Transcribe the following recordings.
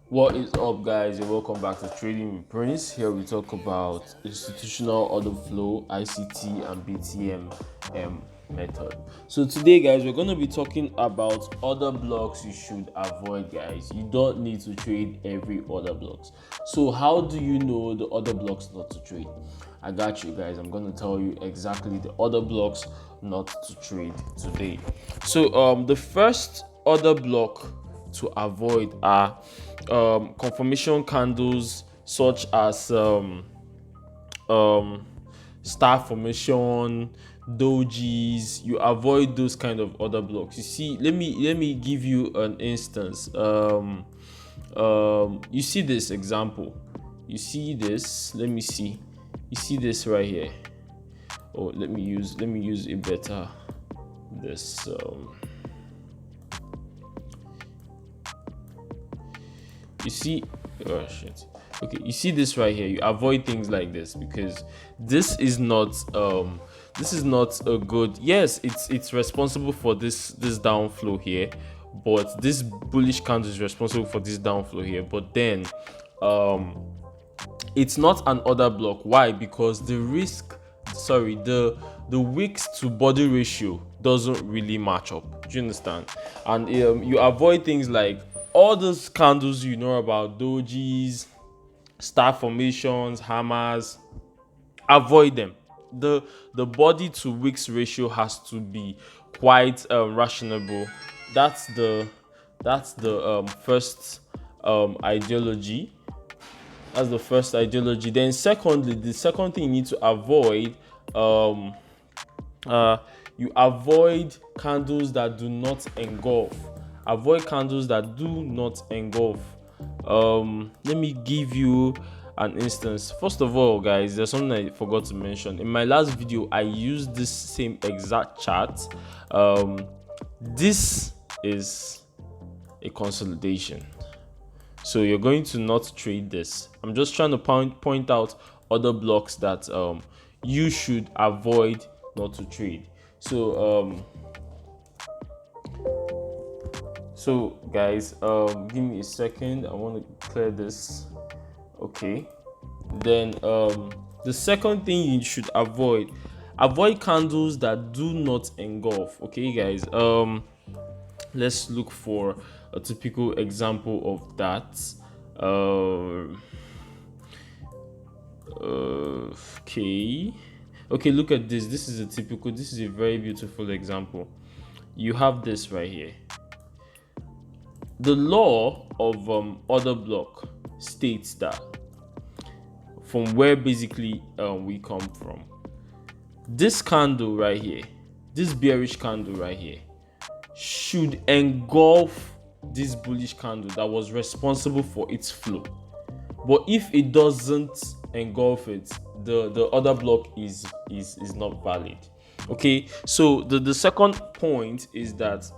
What is up, guys, and welcome back to Trading with Prince. Here we talk about institutional order flow, ICT, and BTM method. So today, guys, we're going to be talking about order blocks you should avoid, guys. You don't need to trade every order blocks. So how do you know the order blocks not to trade? I got you, guys. I'm going to tell you exactly the order blocks not to trade today. So the first order block to avoid are confirmation candles such as um, star formation, dojis. You avoid those kind of order blocks. You see, let me give you an instance. You see this example. You see this. Let me see. You see this right here. Oh, let me use a better this. You see, oh shit. Okay, you see this right here. You avoid things like this because this is not a good. Yes, it's responsible for this downflow here, but this bullish candle is responsible for this downflow here. But then, it's not an order block. Why? Because the wicks to body ratio doesn't really match up. Do you understand? And you avoid things like all those candles you know about, dojis, star formations, hammers. Avoid them. The body to wicks ratio has to be quite rationable. That's the first ideology. That's the first ideology. Then secondly, the second thing you need to avoid, um uh you avoid candles that do not engulf. Avoid candles that do not engulf. Let me give you an instance. First of all, guys, there's something I forgot to mention. In my last video, I used this same exact chart. This is a consolidation, so you're going to not trade this. I'm just trying to point out other blocks that you should avoid not to trade. So guys, give me a second. I want to clear this. Okay. Then the second thing you should avoid candles that do not engulf. Okay, guys. Let's look for a typical example of that. Okay. Okay, look at this. This is a very beautiful example. You have this right here. The law of order block states that from where basically we come from, this candle right here, this bearish candle right here, should engulf this bullish candle that was responsible for its flow. But if it doesn't engulf it, the other block is not valid. Okay, so the second point is that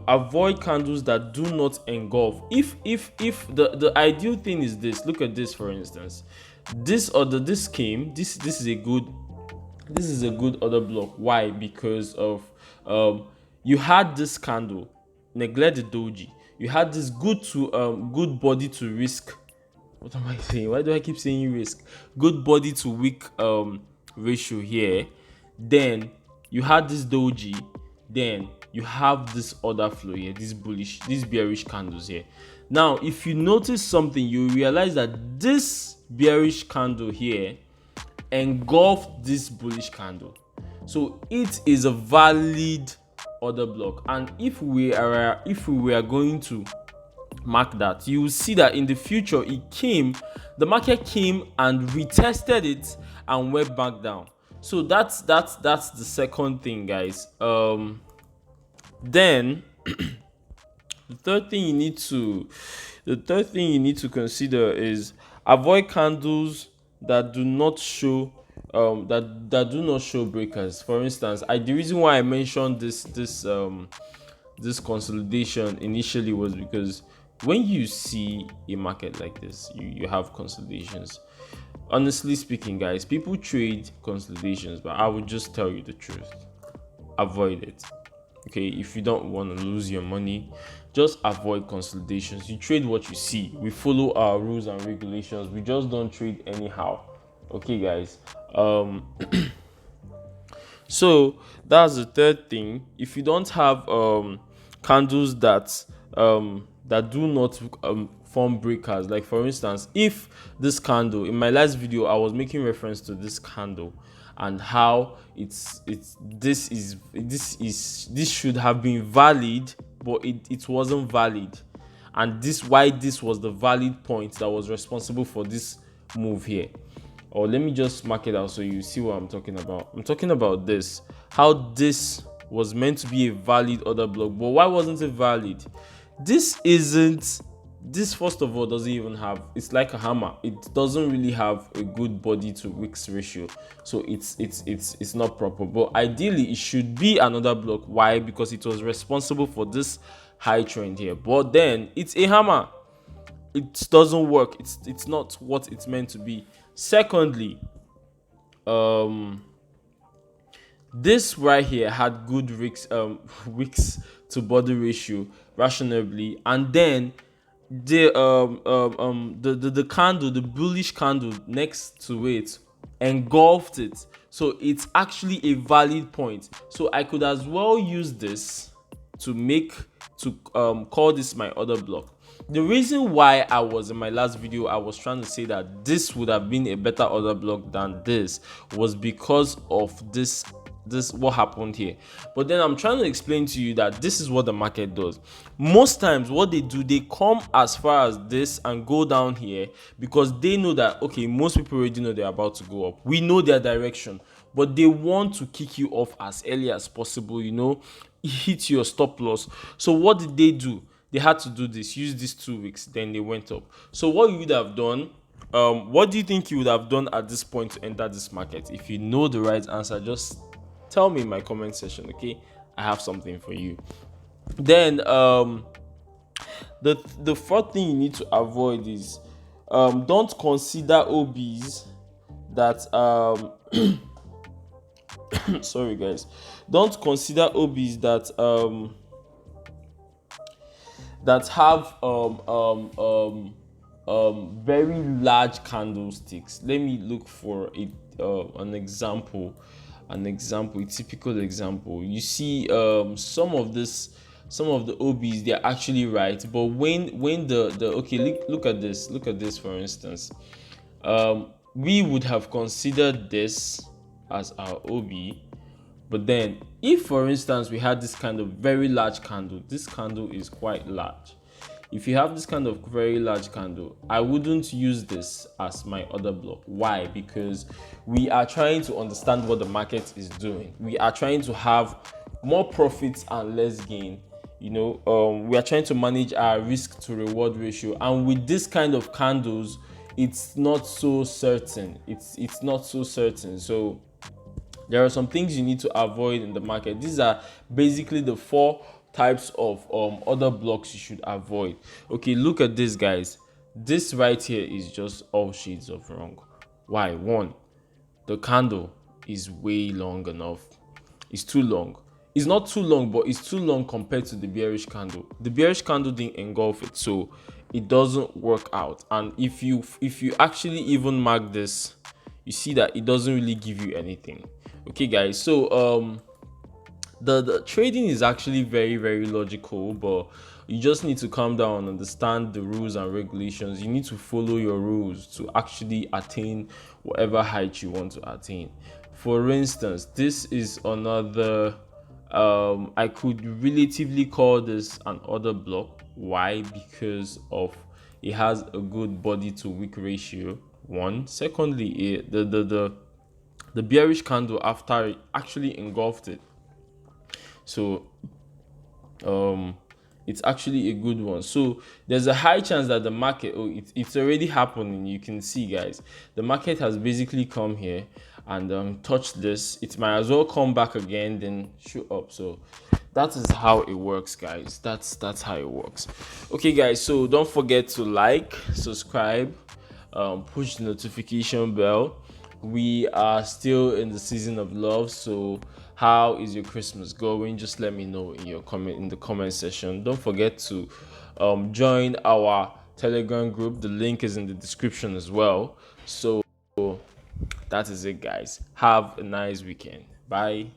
avoid candles that do not engulf. If the ideal thing is this, look at this. For instance, this is a good order block. Why? Because of you had this candle, neglect the doji. You had this good body to risk. What am I saying? Why do I keep saying risk? Good body to wick ratio here. Then you had this doji. Then you have this order flow here, these bearish candles here. Now, if you notice something, you realize that this bearish candle here engulfed this bullish candle. So it is a valid order block. And if we were going to mark that, you will see that in the future the market came and retested it and went back down. So that's the second thing, guys. Then the third thing you need to consider is avoid candles that do not show breakers. For instance, the reason why I mentioned this consolidation initially was because when you see a market like this, you have consolidations. Honestly speaking, guys, people trade consolidations, but I would just tell you the truth: avoid it. Okay, if you don't want to lose your money, just avoid consolidations. You trade what you see. We follow our rules and regulations. We just don't trade anyhow. Okay, guys. So that's the third thing. If you don't have candles that do not form breakers, like for instance, if this candle in my last video I was making reference to this candle and how this should have been valid, but it wasn't valid, and this was the valid point that was responsible for this move here. Or let me just mark it out so you see what I'm talking about. I'm talking about this, how this was meant to be a valid order block, but why wasn't it valid? This first of all doesn't even have, it's like a hammer. It doesn't really have a good body to wicks ratio, so it's not proper. But ideally it should be another block. Why? Because it was responsible for this high trend here, but then it's a hammer. It doesn't work. It's not what it's meant to be. Secondly, this right here had good wicks to body ratio rationally, and then the candle, the bullish candle next to it, engulfed it. So it's actually a valid point. So I could as well use this to call this my order block. The reason why I was in my last video, I was trying to say that this would have been a better order block than this, was because of this what happened here. But then I'm trying to explain to you that this is what the market does. Most times what they do, they come as far as this and go down here because they know that, okay, most people already know they're about to go up. We know their direction, but they want to kick you off as early as possible, hit your stop loss. So what did they do? They had to do this, use these 2 weeks, then they went up. So what you would have done, what do you think you would have done at this point to enter this market? If you know the right answer, just tell me in my comment section, okay? I have something for you. Then the fourth thing you need to avoid is don't consider OBs that sorry guys, don't consider OBs that have very large candlesticks. Let me look for an example, a typical example. You see some of the OBs, they're actually right, but when the okay, look at this for instance. We would have considered this as our OB, but then if for instance we had this kind of very large candle, this candle is quite large. If you have this kind of very large candle, I wouldn't use this as my order block. Why? Because we are trying to understand what the market is doing. We are trying to have more profits and less gain. We are trying to manage our risk to reward ratio, and with this kind of candles, it's not so certain. It's not so certain. So there are some things you need to avoid in the market. These are basically the 4 types of order blocks you should avoid. Okay, look at this, guys. This right here is just all shades of wrong. Why? 1, the candle is way long enough. It's too long. It's not too long, but it's too long compared to the bearish candle. The bearish candle didn't engulf it, so it doesn't work out. And if you actually even mark this, you see that it doesn't really give you anything. Okay, guys, so the trading is actually very, very logical, but you just need to calm down and understand the rules and regulations. You need to follow your rules to actually attain whatever height you want to attain. For instance, this is another I could relatively call this an order block. Why? Because of it has a good body to wick ratio. 1. Secondly, the bearish candle after it actually engulfed it. So it's actually a good one. So there's a high chance that the market, it's already happening. You can see, guys, the market has basically come here and touched this. It might as well come back again, then shoot up. So that is how it works, guys. That's how it works. Okay, guys, so don't forget to like, subscribe, push the notification bell. We are still in the season of love, so How is your Christmas going? Just let me know in your comment in the comment section. Don't forget to join our Telegram group. The link is in the description as well. So that is it, guys. Have a nice weekend. Bye.